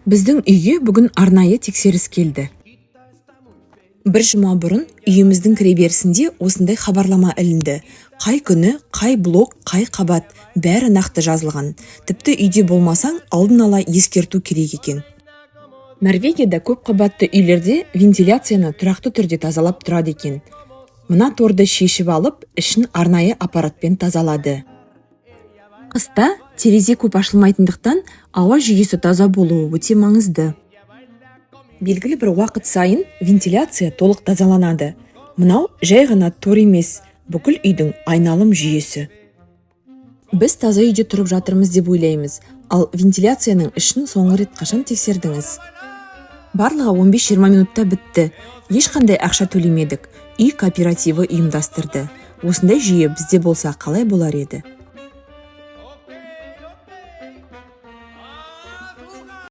Біздің үйге бүгін арнайы тексеріс келді. Бір жұма бұрын үйіміздің кіреберісінде осындай хабарлама ілінді. Қай күні, қай блок, қай қабат, бәрі нақты жазылған. Тіпті үйде болмасаң, алдын ала ескерту керек екен. Норвегияда көп қабатты үйлерде вентиляцияны тұрақты түрде тазалап тұрады екен. Мына торды шешіп алып, ішін арнайы аппаратпен тазалады. Қыста терезе көп ашылмайтындықтан ауа жүйесі таза болуы өте маңызды. Белгілі бір уақыт сайын вентиляция толық тазаланады. Мынау жай ғана тор емес, бүкіл үйдің айналым жүйесі. Біз таза үйде тұрып жатырмыз деп ойлаймыз, ал вентиляцияның ішін соңғы рет қашан тексердіңіз? Барлығы 15-20 минутта бітті. Ешқандай ақша төлемедік. Үй кооперативі ұйымдастырды. Осындай жүйе бізде болса қалай болар еді?